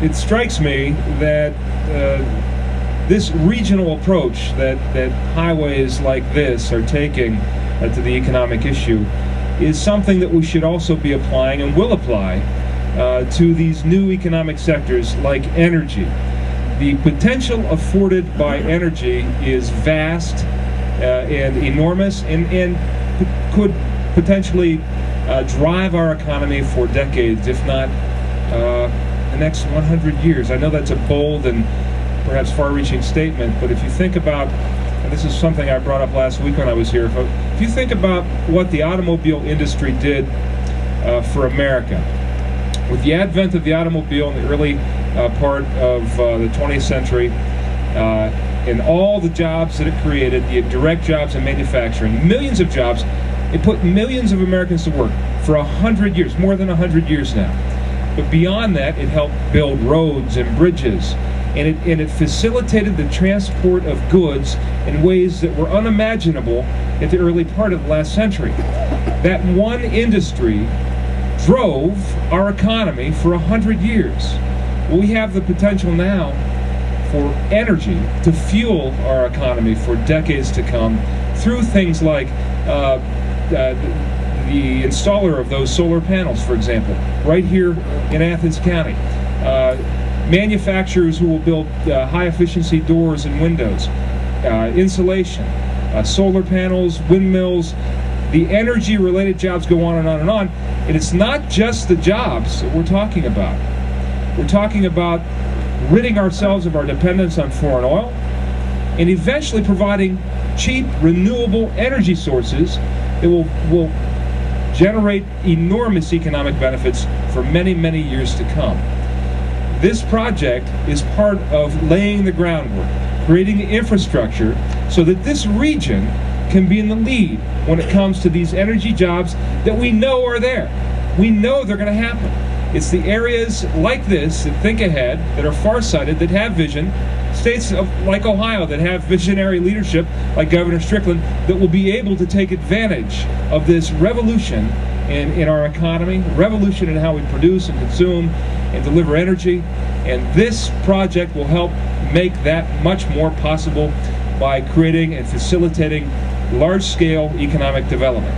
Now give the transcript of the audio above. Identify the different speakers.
Speaker 1: it strikes me that this regional approach that highways like this are taking to the economic issue is something that we should also be applying and will apply to these new economic sectors like energy. The potential afforded by energy is vast and enormous, and could potentially drive our economy for decades, if not the next 100 years. I know that's a bold and perhaps far-reaching statement, but if you think about, and this is something I brought up last week when I was here, if you think about what the automobile industry did for America, with the advent of the automobile in the early part of the 20th century, and all the jobs that it created, the direct jobs in manufacturing, millions of jobs, it put millions of Americans to work for 100 years, more than 100 years now. But beyond that, it helped build roads and bridges, and it facilitated the transport of goods in ways that were unimaginable at the early part of the last century. That one industry drove our economy for 100 years. Well, we have the potential now for energy to fuel our economy for decades to come through things like the installer of those solar panels, for example, right here in Athens County. Manufacturers who will build high-efficiency doors and windows, insulation, solar panels, windmills. The energy-related jobs go on and on and on. And it's not just the jobs that we're talking about. We're talking about ridding ourselves of our dependence on foreign oil and eventually providing cheap, renewable energy sources that will generate enormous economic benefits for many, many years to come. This project is part of laying the groundwork, creating the infrastructure so that this region can be in the lead when it comes to these energy jobs that we know are there. We know they're going to happen. It's the areas like this that think ahead, that are farsighted, that have vision, states like Ohio that have visionary leadership, like Governor Strickland, that will be able to take advantage of this revolution in our economy, revolution in how we produce and consume and deliver energy. And this project will help make that much more possible by creating and facilitating large-scale economic development.